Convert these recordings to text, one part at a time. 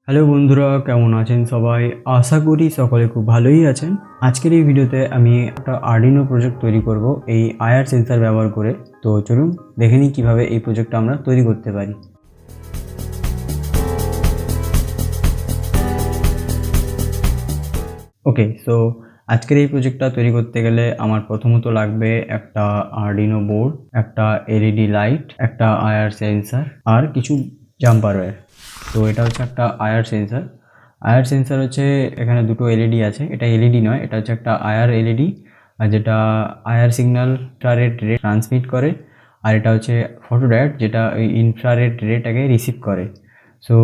Hello বন্ধুরা, কেমন আছেন সবাই? আশা করি সকলে খুব ভালোই আছেন। আজকের এই ভিডিওতে আমি একটা আর্ডিনো প্রজেক্ট তৈরি করব এই আইআর সেন্সর ব্যবহার করে। তো চলুন দেখে নিই কীভাবে এই প্রজেক্টটা আমরা তৈরি করতে পারি। ওকে, সো আজকের এই প্রজেক্টটা তৈরি করতে গেলে আমার প্রথমত লাগবে একটা আর্ডিনো বোর্ড, একটা এলইডি লাইট, একটা আইআর সেন্সর আর কিছু জাম্পার ওয়্যার। তো এটা হচ্ছে একটা আইআর সেন্সর। আইআর সেন্সর হচ্ছে এখানে দুটো এলইডি আছে, এটা এলইডি নয়, এটা হচ্ছে একটা আইআর এলইডি, আর যেটা আইআর সিগন্যাল ইনফ্রারেড রে ট্রান্সমিট করে, আর এটা হচ্ছে ফটোডায়োড যেটা ওই ইনফ্রারেড রেটাকে রিসিভ করে। সো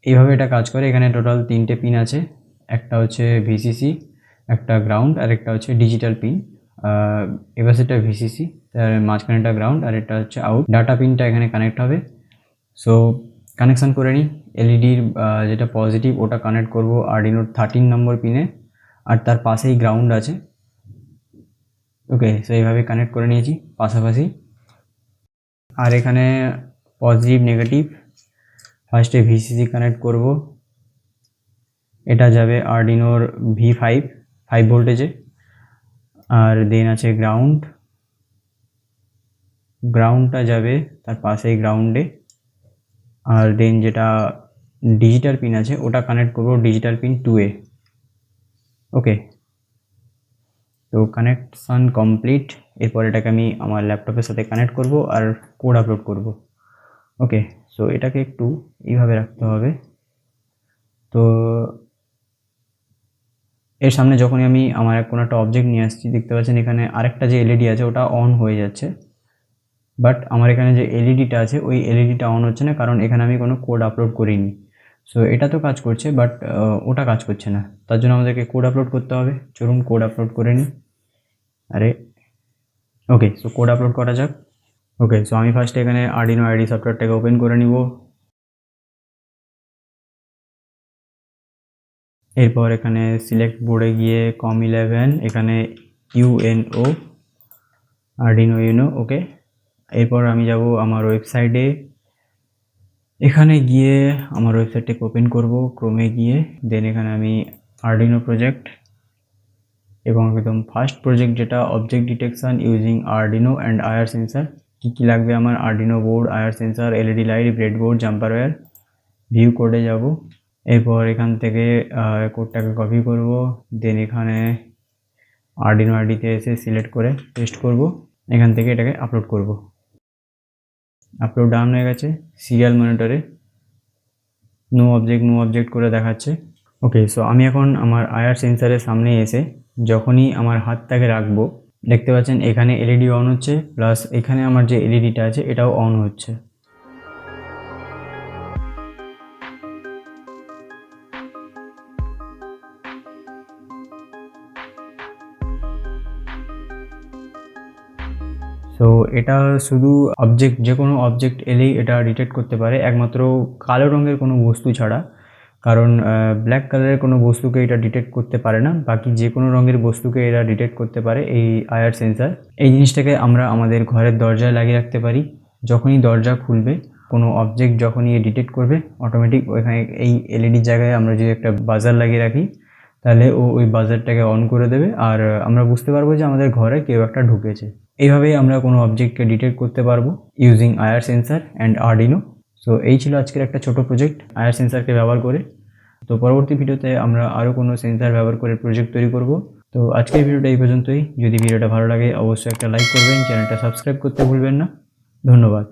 এইভাবে এটা কাজ করে। এখানে টোটাল 3টে পিন আছে, একটা হচ্ছে ভিসিসি, একটা গ্রাউন্ড আর একটা হচ্ছে ডিজিটাল পিন। এবার সেটা ভিসিসি, তার মাঝখানেটা গ্রাউন্ড আর এটা হচ্ছে আউট। ডাটা পিনটা এখানে কানেক্ট হবে। সো কানেকশান করে নিই। এলইডির যেটা পজিটিভ ওটা কানেক্ট করব আর্ডিনোর 13 নম্বর পিনে, আর তার পাশেই গ্রাউন্ড আছে। ওকে, সো এইভাবে কানেক্ট করে নিয়েছি পাশাপাশি। আর এখানে পজিটিভ নেগেটিভ, ফার্স্টে ভিসিসি কানেক্ট করব, এটা যাবে আর্ডিনোর V5 ভোল্টেজে। আর দেন আছে গ্রাউন্ডটা যাবে তার পাশেই গ্রাউন্ডে। আর দেন যেটা ডিজিটাল পিন আছে ওটা কানেক্ট করব ডিজিটাল পিন 2 এ। ওকে, তো কানেকশান কমপ্লিট। এরপর এটাকে আমি আমার ল্যাপটপের সাথে কানেক্ট করব আর কোড আপলোড করব। ওকে, সো এটাকে একটু এইভাবে রাখতে হবে। তো এর সামনে যখনই আমি আমার কোনো একটা অবজেক্ট নিয়ে আসছি, দেখতে পাচ্ছেন এখানে আরেকটা যে এলইডি আছে ওটা অন হয়ে যাচ্ছে, বাট আমার এখানে যে এলইডিটা আছে ওই এলইডিটা অন হচ্ছে না, কারণ এখানে আমি কোনো কোড আপলোড করিনি। সো এটা তো কাজ করছে বাট ওটা কাজ করছে না, তার জন্য আমাদেরকে কোড আপলোড করতে হবে। চলুন কোড আপলোড করে নিই। ওকে, সো কোড আপলোড করা যাক। ওকে, সো আমি ফার্স্টে এখানে আর্ডিনো আইডি সফটওয়্যারটাকে ওপেন করে নিব। এরপর এখানে সিলেক্ট বোর্ডে গিয়ে COM11, এখানে UNO আর্ডিনো ইউনো। ওকে, এরপর আমি যাব আমার ওয়েবসাইটে। এখানে গিয়ে আমার ওয়েবসাইটটাকে ওপেন করব ক্রোমে গিয়ে। দেন এখানে আমি আর্ডিনো প্রজেক্ট এবং একদম ফার্স্ট প্রজেক্ট যেটা object detection using Arduino and IR sensor. কী লাগবে আমার? Arduino board, IR sensor, LED light, breadboard, jumper wire. View কোডে যাব। এরপর এখান থেকে কোডটাকে কপি করব। দেন এখানে আর্ডিনো আইডিতে এসে সিলেক্ট করে পেস্ট করব। এখান থেকে এটাকে আপলোড করব। আপলোড ডাউন হয়ে গেছে। সিরিয়াল মনিটরে নো অবজেক্ট করে দেখাচ্ছে। ওকে, সো আমি এখন আমার আইআর সেন্সারের সামনে এসে যখনই আমার হাতটাকে রাখবো, দেখতে পাচ্ছেন এখানে এলইডি অন হচ্ছে, প্লাস এখানে আমার যে এলইডিটা আছে এটাও অন হচ্ছে। সো এটা শুধু যে কোনো অবজেক্ট এলেই এটা ডিটেক্ট করতে পারে, একমাত্র কালো রঙের কোনো বস্তু ছাড়া। কারণ ব্ল্যাক কালারের কোনো বস্তুকে এটা ডিটেক্ট করতে পারে না, বাকি যে কোনো রঙের বস্তুকে এরা ডিটেক্ট করতে পারে এই আইআর সেন্সার। এই জিনিসটাকে আমরা আমাদের ঘরের দরজায় লাগিয়ে রাখতে পারি। যখনই দরজা খুলবে, কোনো অবজেক্ট যখনই ডিটেক্ট করবে, অটোমেটিক ওইখানে এই এলইডির জায়গায় আমরা যদি একটা বাজার লাগিয়ে রাখি, তাহলে ওই বাজারটাকে অন করে দেবে, আর আমরা বুঝতে পারবো যে আমাদের ঘরে কেউ একটা ঢুকেছে। এইভাবেই আমরা কোনো অবজেক্টকে ডিটেক্ট করতে পারবো using IR sensor and Arduino. So এই ছিল আজকের একটা ছোট প্রজেক্ট আইআর সেন্সারকে ব্যবহার করে। তো পরবর্তী ভিডিওতে আমরা আরও কোনো সেন্সার ব্যবহার করে প্রজেক্ট তৈরি করব। তো আজকের ভিডিওটা এই পর্যন্তই। যদি ভিডিওটা ভালো লাগে অবশ্যই একটা লাইক করবেন, চ্যানেলটা সাবস্ক্রাইব করতে ভুলবেন না। ধন্যবাদ।